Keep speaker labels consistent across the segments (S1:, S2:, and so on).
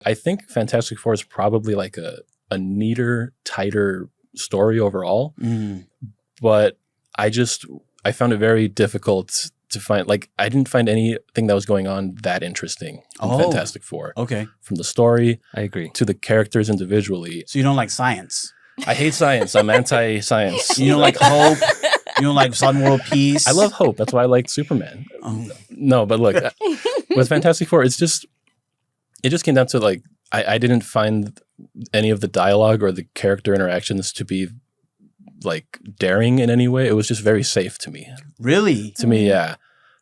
S1: I think Fantastic Four is probably like a neater, tighter story overall. But I found it very difficult to find, like, I didn't find anything that was going on that interesting in Fantastic Four.
S2: Okay.
S1: From the story,
S3: I agree,
S1: to the characters individually.
S2: So you don't like science?
S1: I hate science. I'm anti-science.
S2: You don't like hope? You don't like some world peace?
S1: I love hope. That's why I like Superman. No, but look, with Fantastic Four, it just came down to, like, I didn't find any of the dialogue or the character interactions to be, like, daring in any way. It was just very safe to me.
S2: Really?
S1: To me, yeah.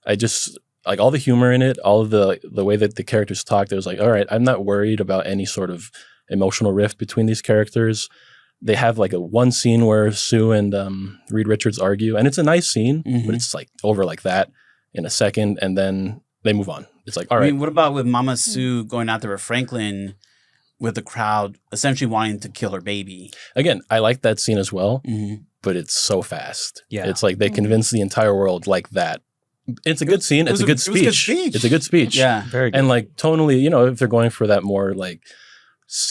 S1: I just, like, all the humor in it, all of the way that the characters talked, it was like, all right, I'm not worried about any sort of emotional rift between these characters. They have, like, one scene where Sue and Reed Richards argue, and it's a nice scene, but it's, like, over like that in a second, and then they move on. It's like, all right.
S2: I mean, what about with Mama Sue going out there with Franklin with the crowd essentially wanting to kill her baby?
S1: Again, I like that scene as well, but it's so fast.
S3: Yeah.
S1: It's like they convince the entire world like that. It's a good scene. It's a good speech. It's a good speech.
S2: Yeah.
S3: very good.
S1: And, like, tonally, you know, if they're going for that more, like,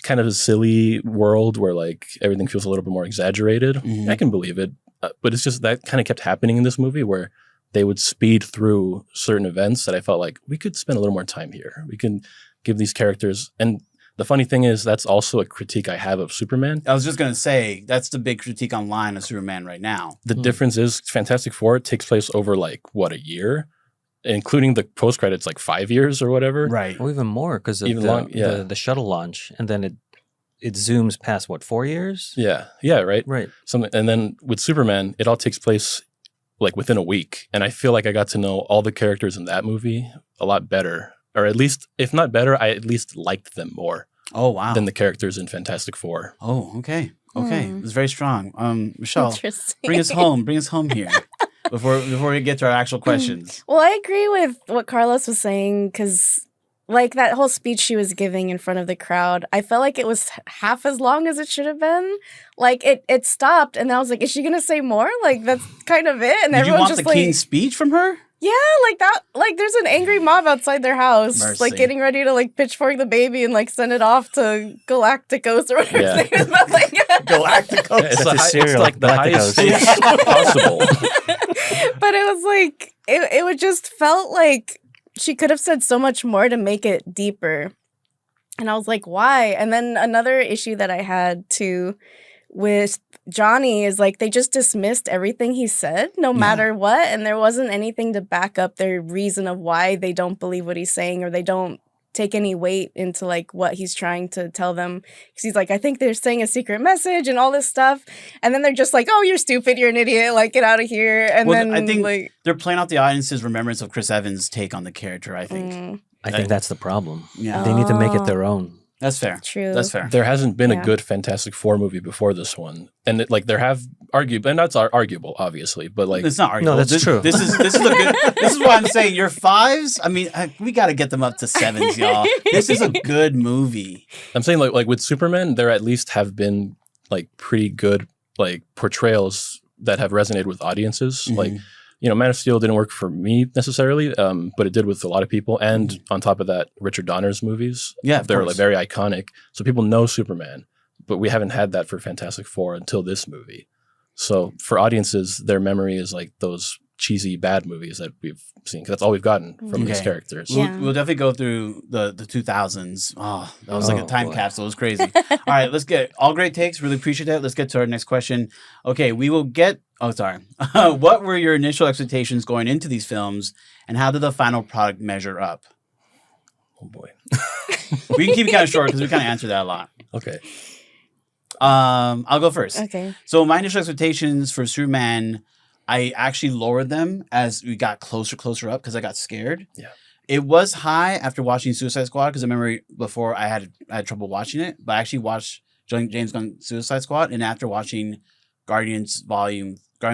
S1: kind of a silly world where, like, everything feels a little bit more exaggerated, I can believe it. But it's just that kind of kept happening in this movie where they would speed through certain events that I felt like we could spend a little more time here. We can give these characters. And the funny thing is, that's also a critique I have of Superman.
S2: I was just going to say, that's the big critique online of Superman right now.
S1: The difference is Fantastic Four takes place over, like, what, a year? Including the post credits, like 5 years or whatever.
S2: Right.
S3: Or even more, because of the shuttle launch, and then it zooms past, what, 4 years?
S1: Yeah, right.
S3: Right.
S1: Something, and then with Superman, it all takes place, like, within a week, and I feel like I got to know all the characters in that movie a lot better, or at least, if not better, I at least liked them more.
S2: Oh, wow.
S1: Than the characters in Fantastic Four.
S2: Oh, okay. It's very strong. Michelle,
S4: Interesting.
S2: bring us home here. Before we get to our actual questions.
S4: Well, I agree with what Carlos was saying, because, like, that whole speech she was giving in front of the crowd, I felt like it was half as long as it should have been. Like, it stopped, and I was like, is she gonna say more? Like, that's kind of it. And
S2: Did you
S4: everyone's
S2: want
S4: just
S2: the
S4: like,
S2: king's speech from her?
S4: yeah, like that. Like, there's an angry mob outside their house,
S2: Mercy.
S4: like, getting ready to, like, pitchfork the baby and, like, send it off to Galacticos or whatever
S1: Yeah.
S4: his name is. But, like,
S2: Galacticos.
S1: It's,
S3: That's a cereal,
S1: it's like the highest stakes possible.
S4: but it was like it would just felt like she could have said so much more to make it deeper, and I was like, why? And then another issue that I had too with Johnny is, like, they just dismissed everything he said, no matter what, and there wasn't anything to back up their reason of why they don't believe what he's saying, or they don't take any weight into, like, what he's trying to tell them, because he's like, I think they're saying a secret message and all this stuff, and then they're just like, oh, you're stupid, you're an idiot, like, get out of here. And then
S2: I think,
S4: like,
S2: they're playing out the audience's remembrance of Chris Evans' take on the character, I think.
S3: I think that's the problem.
S2: Yeah.
S3: They need to make it their own.
S2: That's fair.
S4: True.
S2: That's fair.
S1: There hasn't been
S4: Yeah.
S1: a good Fantastic Four movie before this one, and like there have arguable, and that's arguable, obviously, but like
S2: It's not arguable.
S3: No, that's true.
S2: This is a good. This is why I'm saying your fives. I mean, we got to get them up to sevens, y'all. This is a good movie.
S1: I'm saying, like with Superman, there at least have been, like, pretty good, like, portrayals that have resonated with audiences. Like, you know, Man of Steel didn't work for me necessarily, but it did with a lot of people. And on top of that, Richard Donner's movies, they're like very iconic, so people know Superman. But we haven't had that for Fantastic Four until this movie. So for audiences, their memory is like those cheesy bad movies that we've seen, because that's all we've gotten from these characters.
S2: We'll definitely go through the 2000s. Oh, that was like a time capsule. It was crazy. All right, let's get all great takes. Really appreciate that. Let's get to our next question. Okay, we will get. Oh, sorry. What were your initial expectations going into these films, and how did the final product measure up?
S1: Oh boy.
S2: We can keep it kind of short because we kind of answered that a lot.
S1: Okay.
S2: I'll go first.
S4: Okay.
S2: So my initial expectations for Superman, I actually lowered them as we got closer up because I got scared.
S1: Yeah.
S2: It was high after watching Suicide Squad, because I remember before I had trouble watching it, but I actually watched James Gunn's Suicide Squad, and after watching Guardians of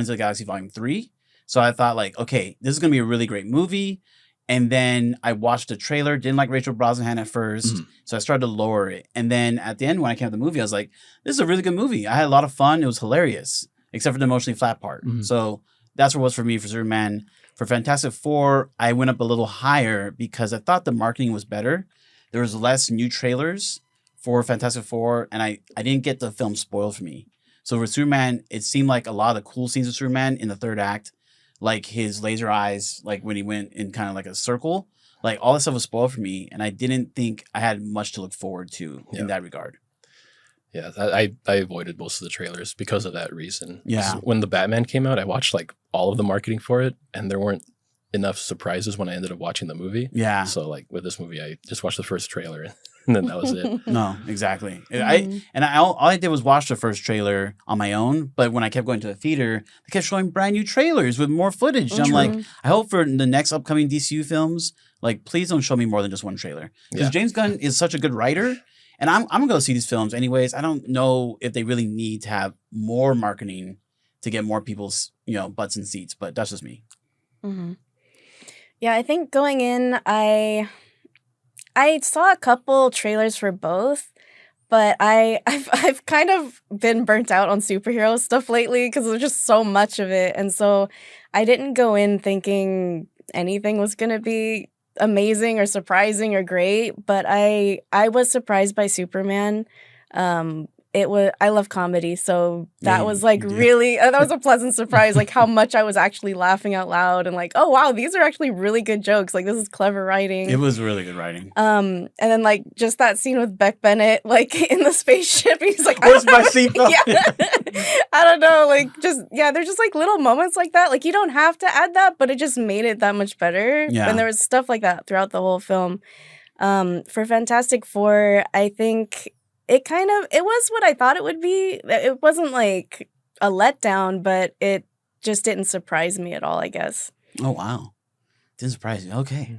S2: the Galaxy Volume 3. So I thought, like, okay, this is going to be a really great movie. And then I watched the trailer, didn't like Rachel Brosnahan at first, so I started to lower it. And then at the end, when I came to the movie, I was like, this is a really good movie. I had a lot of fun. It was hilarious, except for the emotionally flat part. So that's what it was for me for Superman. For Fantastic Four, I went up a little higher because I thought the marketing was better. there was less new trailers for Fantastic Four, and I didn't get the film spoiled for me. So with Superman, it seemed like a lot of the cool scenes of Superman in the third act, like his laser eyes, like when he went in kind of like a circle, like all that stuff was spoiled for me, and I didn't think I had much to look forward to in that regard.
S1: Yeah, I avoided most of the trailers because of that reason.
S2: Yeah.
S1: When the Batman came out, I watched like all of the marketing for it, and there weren't enough surprises when I ended up watching the movie.
S2: Yeah.
S1: So like with this movie, I just watched the first trailer, and then that was it.
S2: No, exactly. All I did was watch the first trailer on my own, but when I kept going to the theater, they kept showing brand new trailers with more footage. And I'm like, I hope for the next upcoming DCU films, like please don't show me more than just one trailer. Because James Gunn is such a good writer. And I'm going to go see these films anyways. I don't know if they really need to have more marketing to get more people's, butts in seats, but that's just me.
S4: Mm-hmm. Yeah, I think going in, I saw a couple trailers for both, but I've kind of been burnt out on superhero stuff lately because there's just so much of it. And so I didn't go in thinking anything was going to be amazing or surprising or great, but I was surprised by Superman. I love comedy, so that was like really that was a pleasant surprise, like how much I was actually laughing out loud and like, oh wow, these are actually really good jokes, like this is clever writing.
S2: It was really good writing.
S4: And then like just that scene with Beck Bennett like in the spaceship, he's like,
S2: where's my seatbelt?
S4: I don't know, like there's just like little moments like that, like you don't have to add that, but it just made it that much better. And there was stuff like that throughout the whole film. For Fantastic Four, I think it was what I thought it would be. It wasn't like a letdown, but it just didn't surprise me at all, I guess.
S2: Oh, wow. Didn't surprise you. Okay.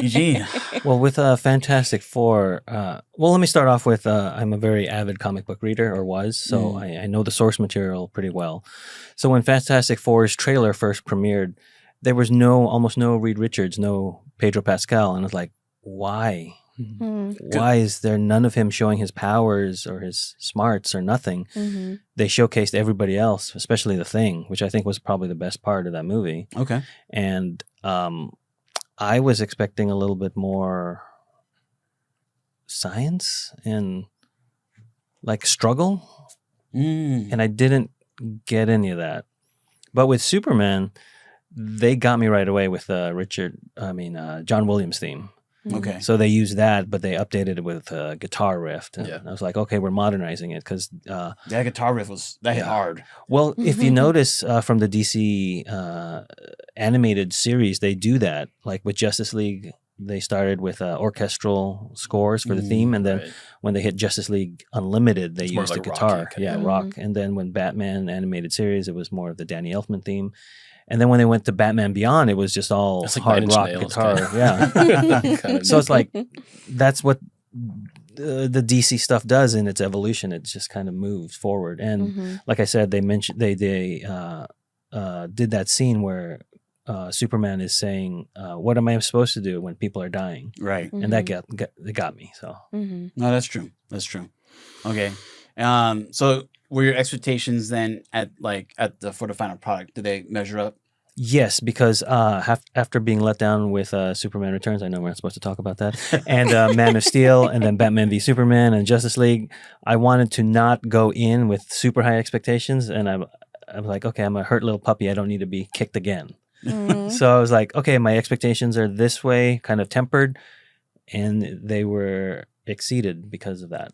S2: Eugene.
S3: Well, with Fantastic Four, let me start off with I'm a very avid comic book reader, or was, so I know the source material pretty well. So when Fantastic Four's trailer first premiered, there was almost no Reed Richards, no Pedro Pascal, and I was like, why? Why is there none of him showing his powers or his smarts or nothing? They showcased everybody else, especially the Thing, which I think was probably the best part of that movie.
S2: Okay.
S3: And I was expecting a little bit more science and like struggle, and I didn't get any of that. But with Superman, they got me right away with John Williams' theme.
S2: Okay.
S3: So they used that, but they updated it with a guitar riff. And I was like, okay, we're modernizing it because
S2: that guitar riff hit hard.
S3: Well, if you notice from the DC animated series, they do that. Like with Justice League, they started with orchestral scores for the theme, and then when they hit Justice League Unlimited, they used the guitar. Rock. And then when Batman animated series, it was more of the Danny Elfman theme. And then when they went to Batman Beyond, it was just all
S1: like
S3: hard rock guitar. So it's like that's what the DC stuff does in its evolution. It just kind of moves forward. And like I said, they mentioned they did that scene where Superman is saying, "What am I supposed to do when people are dying?"
S2: Right,
S3: and that got me. So
S2: no, that's true. That's true. Okay, so were your expectations then for the final product? Did they measure up?
S3: Yes, because after being let down with Superman Returns, I know we're not supposed to talk about that, and Man of Steel, and then Batman v Superman and Justice League, I wanted to not go in with super high expectations, and I'm like, okay, I'm a hurt little puppy. I don't need to be kicked again. So I was like, okay, my expectations are this way, kind of tempered, and they were exceeded because of that.